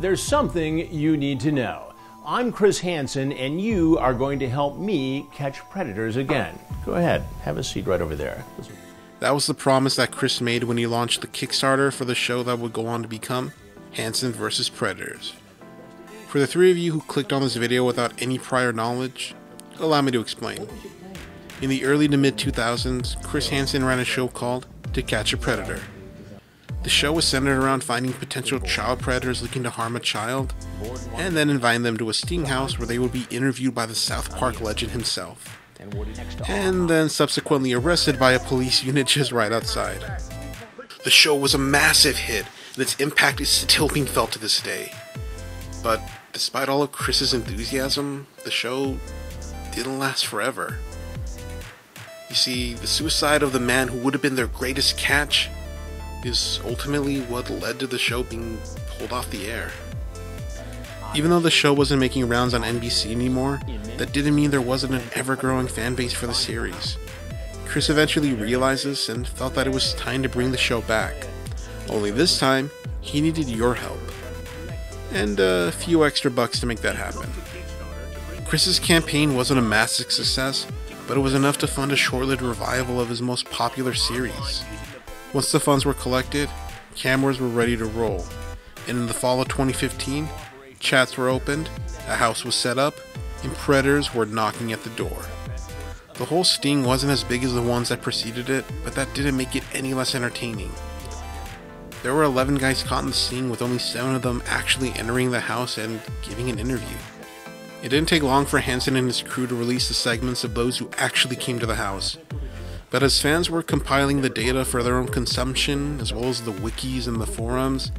There's something you need to know. I'm Chris Hansen, and you are going to help me catch predators again. Go ahead, have a seat right over there. That was the promise that Chris made when he launched the Kickstarter for the show that would go on to become Hansen vs. Predators. For the three of you who clicked on this video without any prior knowledge, allow me to explain. In the early to mid 2000s, Chris Hansen ran a show called To Catch a Predator. The show was centered around finding potential child predators looking to harm a child, and then inviting them to a sting house where they would be interviewed by the South Park legend himself, and then subsequently arrested by a police unit just right outside. The show was a massive hit, and its impact is still being felt to this day. But despite all of Chris's enthusiasm, the show didn't last forever. You see, the suicide of the man who would have been their greatest catch is ultimately what led to the show being pulled off the air. Even though the show wasn't making rounds on NBC anymore, that didn't mean there wasn't an ever-growing fan base for the series. Chris eventually realized this and felt that it was time to bring the show back. Only this time, he needed your help. And a few extra bucks to make that happen. Chris's campaign wasn't a massive success, but it was enough to fund a short-lived revival of his most popular series. Once the funds were collected, cameras were ready to roll, and in the fall of 2015, chats were opened, a house was set up, and predators were knocking at the door. The whole sting wasn't as big as the ones that preceded it, but that didn't make it any less entertaining. There were 11 guys caught in the sting, with only 7 of them actually entering the house and giving an interview. It didn't take long for Hansen and his crew to release the segments of those who actually came to the house. But as fans were compiling the data for their own consumption, as well as the wikis and the forums,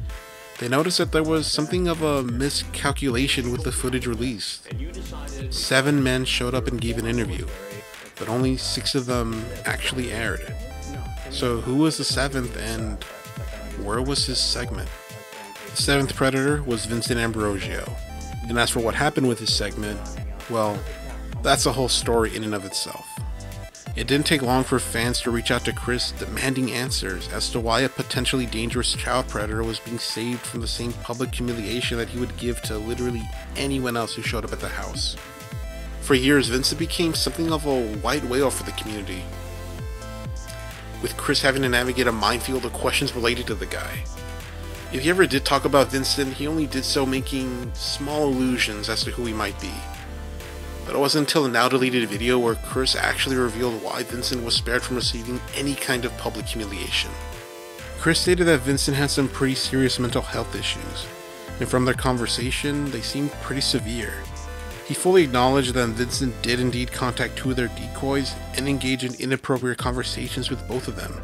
they noticed that there was something of a miscalculation with the footage released. 7 men showed up and gave an interview, but only 6 of them actually aired. So who was the 7th, and where was his segment? The 7th predator was Vincent Ambrosio, and as for what happened with his segment, well, that's a whole story in and of itself. It didn't take long for fans to reach out to Chris demanding answers as to why a potentially dangerous child predator was being saved from the same public humiliation that he would give to literally anyone else who showed up at the house. For years, Vincent became something of a white whale for the community, with Chris having to navigate a minefield of questions related to the guy. If he ever did talk about Vincent, he only did so making small allusions as to who he might be. But it wasn't until a now-deleted video where Chris actually revealed why Vincent was spared from receiving any kind of public humiliation. Chris stated that Vincent had some pretty serious mental health issues, and from their conversation, they seemed pretty severe. He fully acknowledged that Vincent did indeed contact 2 of their decoys and engage in inappropriate conversations with both of them.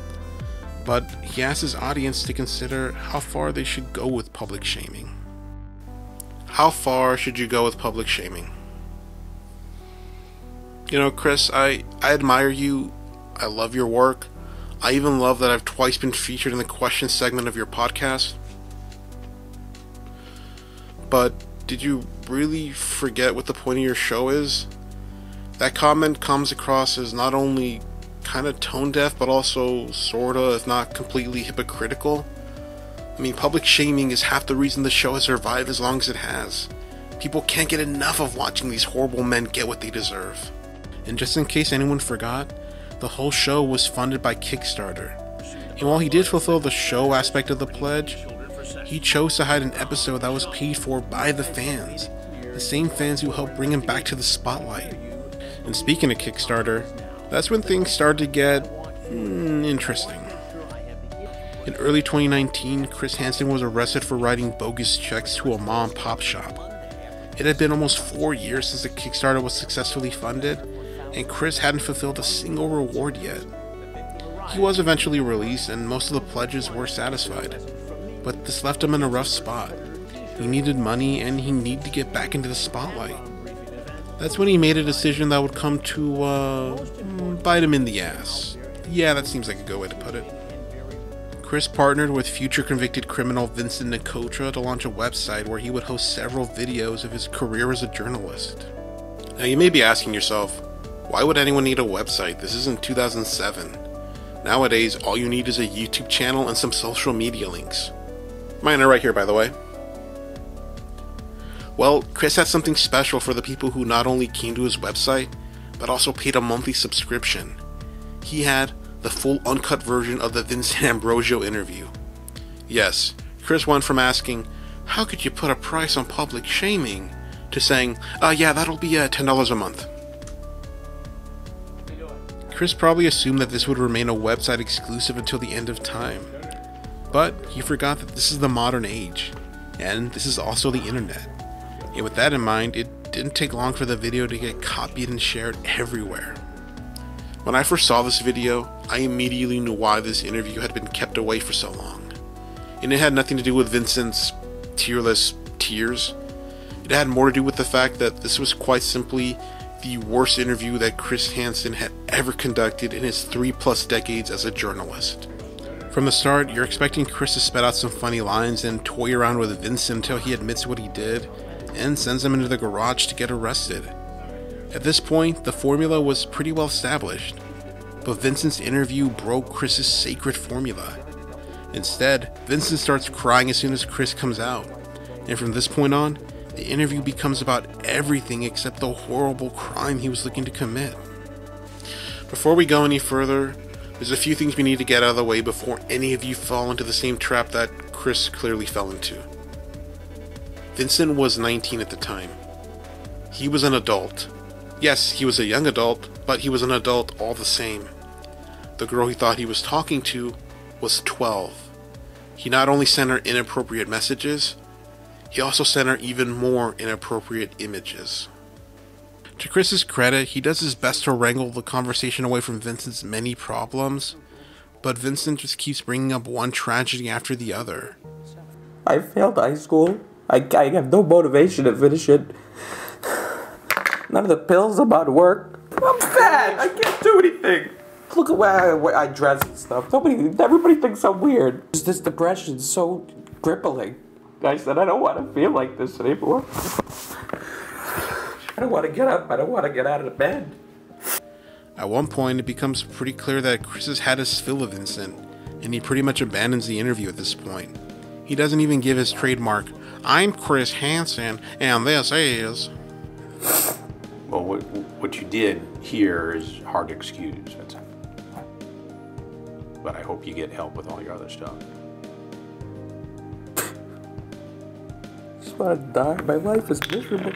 But he asked his audience to consider how far they should go with public shaming. How far should you go with public shaming? You know, Chris, I admire you, I love your work, I even love that I've twice been featured in the question segment of your podcast. But did you really forget what the point of your show is? That comment comes across as not only kind of tone deaf, but also sorta, if not completely hypocritical. I mean, public shaming is half the reason the show has survived as long as it has. People can't get enough of watching these horrible men get what they deserve. And just in case anyone forgot, the whole show was funded by Kickstarter. And while he did fulfill the show aspect of the pledge, he chose to hide an episode that was paid for by the fans. The same fans who helped bring him back to the spotlight. And speaking of Kickstarter, that's when things started to get interesting. In early 2019, Chris Hansen was arrested for writing bogus checks to a mom and pop shop. It had been almost 4 years since the Kickstarter was successfully funded, and Chris hadn't fulfilled a single reward yet. He was eventually released, and most of the pledges were satisfied, but this left him in a rough spot. He needed money, and he needed to get back into the spotlight. That's when he made a decision that would come to, bite him in the ass. Yeah, that seems like a good way to put it. Chris partnered with future convicted criminal Vincent Ambrosio to launch a website where he would host several videos of his career as a journalist. Now you may be asking yourself, why would anyone need a website? This isn't 2007. Nowadays, all you need is a YouTube channel and some social media links. Mine are right here, by the way. Well, Chris had something special for the people who not only came to his website, but also paid a monthly subscription. He had the full uncut version of the Vincent Ambrosio interview. Yes, Chris went from asking, "How could you put a price on public shaming?" to saying, "Yeah, that'll be $10 a month." Chris probably assumed that this would remain a website exclusive until the end of time. But he forgot that this is the modern age, and this is also the internet. And with that in mind, it didn't take long for the video to get copied and shared everywhere. When I first saw this video, I immediately knew why this interview had been kept away for so long. And it had nothing to do with Vincent's tearless tears. It had more to do with the fact that this was quite simply the worst interview that Chris Hansen had ever conducted in his 3+ decades as a journalist. From the start, you're expecting Chris to spit out some funny lines and toy around with Vincent until he admits what he did and sends him into the garage to get arrested. At this point, the formula was pretty well established, but Vincent's interview broke Chris's sacred formula. Instead, Vincent starts crying as soon as Chris comes out, and from this point on, the interview becomes about everything except the horrible crime he was looking to commit. Before we go any further, there's a few things we need to get out of the way before any of you fall into the same trap that Chris clearly fell into. Vincent was 19 at the time. He was an adult. Yes, he was a young adult, but he was an adult all the same. The girl he thought he was talking to was 12. He not only sent her inappropriate messages, he also sent her even more inappropriate images. To Chris's credit, he does his best to wrangle the conversation away from Vincent's many problems, but Vincent just keeps bringing up one tragedy after the other. I failed high school. I have no motivation to finish it. None of the pills about work. I'm fat. I can't do anything. Look at where I dress and stuff. Everybody thinks I'm weird. This depression is so crippling. I said, I don't want to feel like this anymore. I don't want to get up. I don't want to get out of the bed. At one point, it becomes pretty clear that Chris has had his fill of Vincent, and he pretty much abandons the interview at this point. He doesn't even give his trademark, "I'm Chris Hansen, and this is..." Well, what you did here is hard to excuse, Vincent. But I hope you get help with all your other stuff. I just want to die. My life is miserable.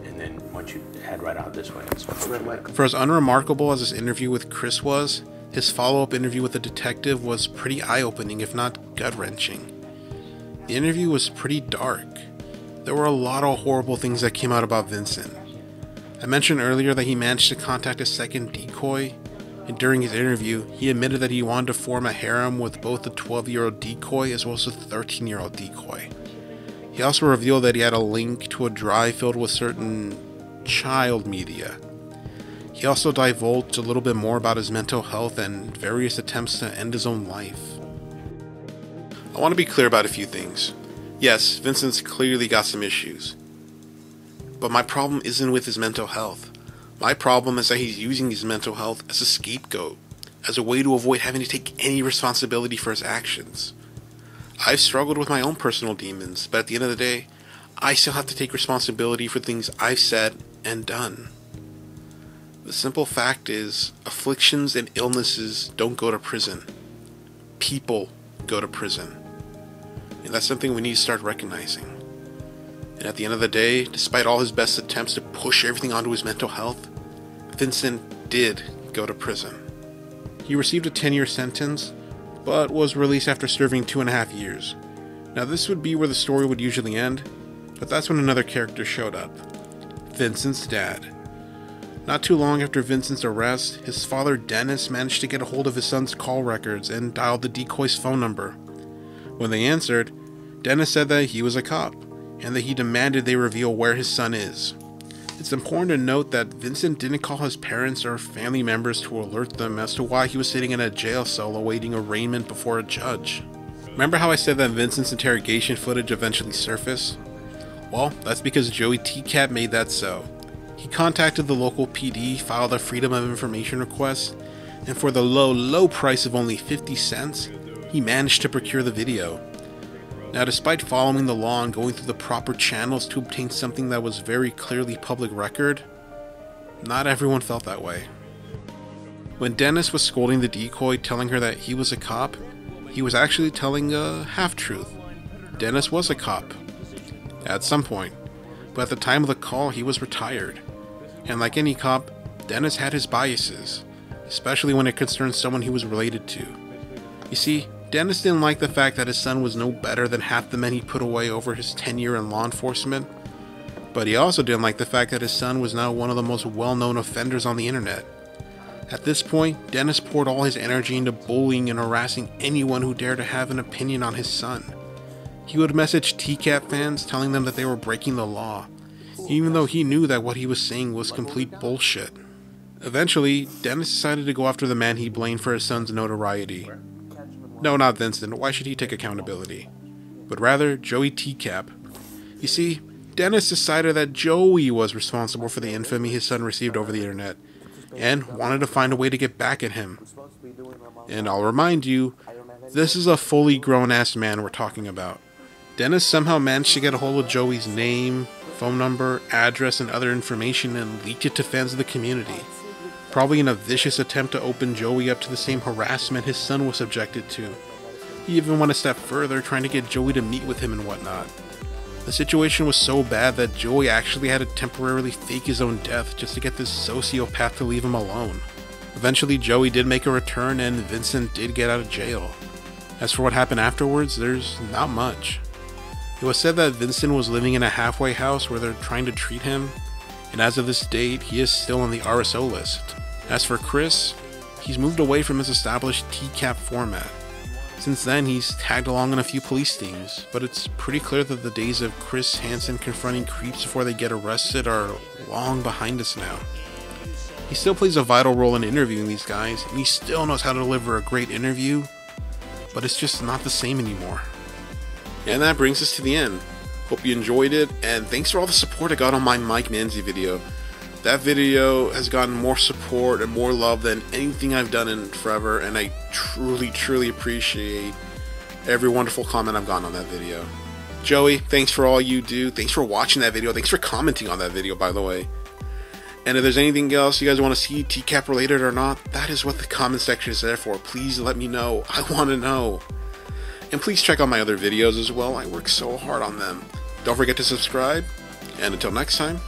And then once you head right out this way, it's For as unremarkable as this interview with Chris was, his follow-up interview with the detective was pretty eye-opening, if not gut-wrenching. The interview was pretty dark. There were a lot of horrible things that came out about Vincent. I mentioned earlier that he managed to contact a second decoy, and during his interview, he admitted that he wanted to form a harem with both a 12-year-old decoy as well as a 13-year-old decoy. He also revealed that he had a link to a drive filled with certain child media. He also divulged a little bit more about his mental health and various attempts to end his own life. I want to be clear about a few things. Yes, Vincent's clearly got some issues. But my problem isn't with his mental health. My problem is that he's using his mental health as a scapegoat, as a way to avoid having to take any responsibility for his actions. I've struggled with my own personal demons, but at the end of the day, I still have to take responsibility for things I've said and done. The simple fact is, afflictions and illnesses don't go to prison. People go to prison. And that's something we need to start recognizing. And at the end of the day, despite all his best attempts to push everything onto his mental health, Vincent did go to prison. He received a 10-year sentence, but was released after serving 2.5 years. Now this would be where the story would usually end, but that's when another character showed up. Vincent's dad. Not too long after Vincent's arrest, his father Dennis managed to get a hold of his son's call records and dialed the decoy's phone number. When they answered, Dennis said that he was a cop, and that he demanded they reveal where his son is. It's important to note that Vincent didn't call his parents or family members to alert them as to why he was sitting in a jail cell awaiting arraignment before a judge. Remember how I said that Vincent's interrogation footage eventually surfaced? Well, that's because Joey TCAP made that so. He contacted the local PD, filed a Freedom of Information request, and for the low price of only 50 cents, he managed to procure the video. Now, despite following the law and going through the proper channels to obtain something that was very clearly public record, not everyone felt that way. When Dennis was scolding the decoy, telling her that he was a cop, he was actually telling a half-truth. Dennis was a cop. At some point. But at the time of the call, he was retired. And like any cop, Dennis had his biases, especially when it concerned someone he was related to. You see, Dennis didn't like the fact that his son was no better than half the men he put away over his tenure in law enforcement, but he also didn't like the fact that his son was now one of the most well-known offenders on the internet. At this point, Dennis poured all his energy into bullying and harassing anyone who dared to have an opinion on his son. He would message TCAP fans telling them that they were breaking the law, even though he knew that what he was saying was complete bullshit. Eventually, Dennis decided to go after the man he blamed for his son's notoriety. No, not Vincent. Why should he take accountability? But rather, Joey TCAP. You see, Dennis decided that Joey was responsible for the infamy his son received over the internet, and wanted to find a way to get back at him. And I'll remind you, this is a fully grown-ass man we're talking about. Dennis somehow managed to get a hold of Joey's name, phone number, address, and other information and leaked it to fans of the community. Probably in a vicious attempt to open Joey up to the same harassment his son was subjected to. He even went a step further, trying to get Joey to meet with him and whatnot. The situation was so bad that Joey actually had to temporarily fake his own death just to get this sociopath to leave him alone. Eventually, Joey did make a return and Vincent did get out of jail. As for what happened afterwards, there's not much. It was said that Vincent was living in a halfway house where they're trying to treat him, and as of this date, he is still on the RSO list. As for Chris, he's moved away from his established TCAP format. Since then, he's tagged along in a few police stings, but it's pretty clear that the days of Chris Hansen confronting creeps before they get arrested are long behind us now. He still plays a vital role in interviewing these guys, and he still knows how to deliver a great interview, but it's just not the same anymore. And that brings us to the end. Hope you enjoyed it, and thanks for all the support I got on my Mike Manzi video. That video has gotten more support and more love than anything I've done in forever, and I truly appreciate every wonderful comment I've gotten on that video. Joey, thanks for all you do. Thanks for watching that video. Thanks for commenting on that video, by the way. And if there's anything else you guys want to see TCAP related or not, that is what the comment section is there for. Please let me know. I want to know. And please check out my other videos as well. I work so hard on them. Don't forget to subscribe. And until next time,